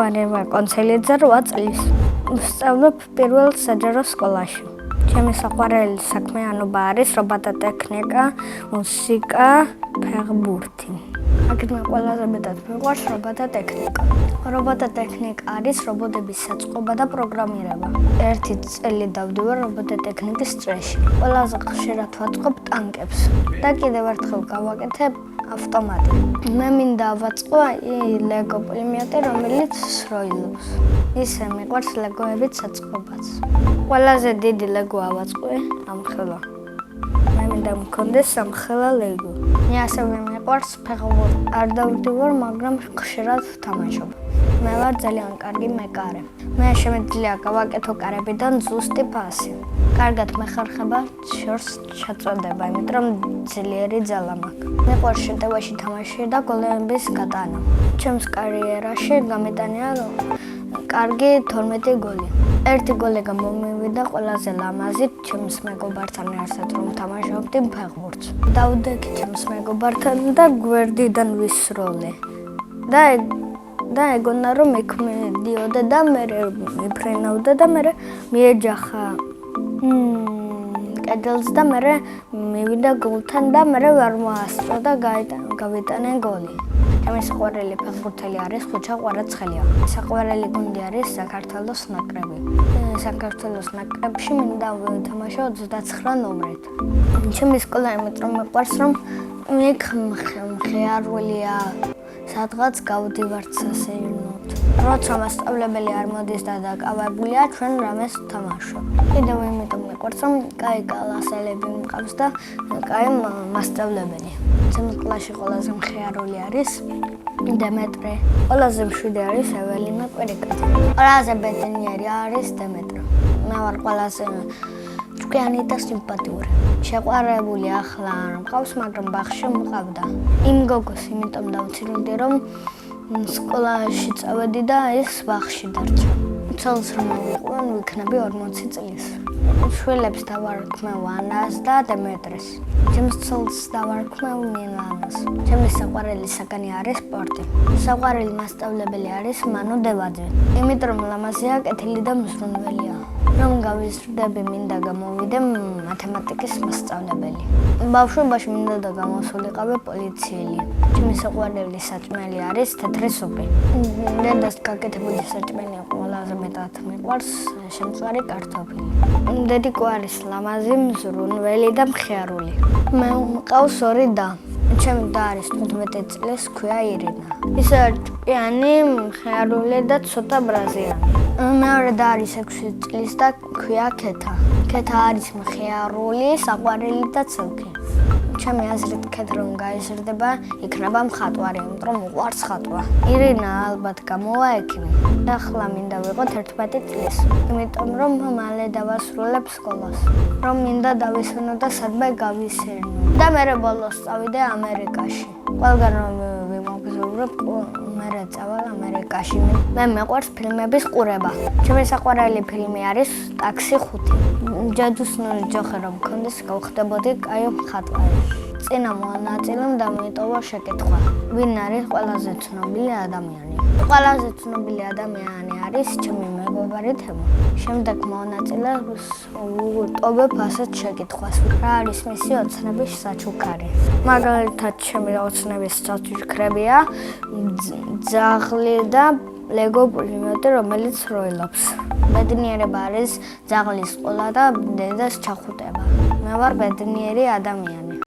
ვანევა კონცელიძე 8 წლის. ვსწავლობ პირველ საჯარო სკოლაში. ჩემი საყვარელი საქმიანობა არის რობოტოტექნიკა, მუსიკა, ფეხბურთი. აგრეთვე ყველაზე მეტად მიყვარს რობოტოტექნიკა. რობოტოტექნიკა არის რობოტების საწყობა და პროგრამირება. 1 წელი დავდივარ რობოტოტექნიკის წრეში. ყველაზე ხშირად ვაწყობ ტანკებს და კიდევ ერთხელ გავაკეთებ ავტომატი. მე მინდა ვაწყო ლეგო პლიმეტი, რომელიც სროილობს. ისე მიყვარს ლეგოებით საწყობაც. ყველაზე დიდი ლეგო ავაწყე ამხელა. მე მინდა მქონდეს სამხელა ლეგო. მე ასევე მიყვარს ფეხბურთი. არ დავდივარ, მაგრამ ხშირად ვთამაშობ. მე ვარ ძალიან კარგი მეკარე. მე შემიძლია გავაკეთო კარებიდან ზუსტი ფასი. კარგად მეხარხება შორს ჩაწოდება, იმიტომ ძლიერი ძალა მაქვს. მიყვარს შეტევაში თამაში და გოლების გატანა. ჩემს კარიერაში გამეტანია კარგი 12 გოლი. 1 გოლი გამომივიდა ყველაზე ლამაზი ჩემს მეგობართან ერთად რომ თამაშობდი ფეხბურთს. დავდექი ჩემს მეგობართან და გვერდიდან ვისროლე. და ეგონა რომ იქ მიდიოდა და მე მიფრენავდა და მე მიეჯახა კედელს და მე მივიდა გოლთან და მე ვერ მოასწრო და გავიტანე გოლი. ჩემი საყვარელი ფეხბურთელი არის ხუჩა ყვარაცხელია. საყვარელი გუნდი არის საქართველოს ნაკრები. საქართველოს ნაკრებში მინდა ვთამაშო 29 ნომრით. ჩემი სკოლა იმიტომ მიყვარს რომ იქ მხიარულია. სადღაც გავდივართ სასეირნოდ. როცა მასწავლებელი არ მოდის და დაკავებულია, ჩვენ რამეს ვთამაშობ. კიდევ იმიტომ მიყვარს რომ კაი კლასელები მყავს და კაი მასწავლებელი. ჩემს კლასში ყველაზე მხიარული არის დემეტრე. ყველაზე მშვიდი არის ეველინა კვირიკაძე. ყველაზე ბედნიერი არის დემეტრე. მე ვარ ყველაზე ჭკვიანი და სიმპათიური. შეყვარებული ახლა არ მყავს, მაგრამ ბაღში მყავდა. იმ გოგოს იმიტომ დავცილდი, რომ სკოლაში წავედი და ის ბაღში დარჩა. ცოლს რომ მოვიყვან, ვიქნები 40 წლის. შვილებს დავარქმევ ანას და დემეტრეს. ჩემს ცოლს დავარქმევ მილანას. ჩემი საყვარელი საგანი არის სპორტი. საყვარელი მასწავლებელი არის მანო დევაძე. იმიტომ რომ ლამაზია, კეთილი და მზრუნველია. რომ გავიზრდები, მინდა გამოვიდე მათემატიკის მასწავლებელი. ბავშვობაში მინდა და გამოსულიყავი პოლიციელი. ჩემი საყვარელი საჭმელი არის თეთრი სუპი. დედას გაკეთებული საჭმელი ყველაზე მეტად მიყვარს შემწვარი კარტოფილი. დედიკო არის ლამაზი, მზრუნველი და მხიარული. მე მყავს 2 და. ჩემი და არის 15 წლის, ქვია ირინა. ის ჭკვიანი, მხიარული და ცოტა ბრაზიანი. მეორე და არის 6 წლის და ქვია ქეთა. ქეთა არის მხიარული, საყვარელი და ცელქი. ჩემი აზრით ქეთა რომ გაიზრდება, იქნება მხატვარი, იმიტომ რომ უყვარს ხატვა. ირინა ალბათ გამოვა ექიმი. ახლა მინდა ვიყოთ 11 წლის. იმიტომ რომ მალე დავასრულებ სკოლას. რომ მინდა დავისვენო და სადმე გავისერნო. და მე ბოლოს წავიდე ამერიკაში. ყველგან რომ ვიმოგზაურებ, მე წავალ ამერიკაში. მე მეყვარს ფილმების ყურება. ჩემი საყვარელი ფილმი არის ტაქსი 5. ჯადოსნური ჯოხი რომ მქონდეს, გავხდებოდი კაი მხატვარი. წინა მონაწილემ დამიტოვა შეკითხვა. ვინ არის ყველაზე ცნობილი ადამიანი? ყველაზე ცნობილი ადამიანი არის ჩემი მეგობარი თემო. შემდეგ მონაწილეს ვუტოვებ ასეთ შეკითხვას. რა არის მისი ოცნების საჩუქარი? მაგალითად, ჩემი ოცნების საჩუქრებია ძაღლი და ლეგო პლიმეტი, რომელიც სროილობს. ბედნიერება არის ძაღლის ყოლა და დედას ჩახუტება. მე ვარ ბედნიერი ადამიანი.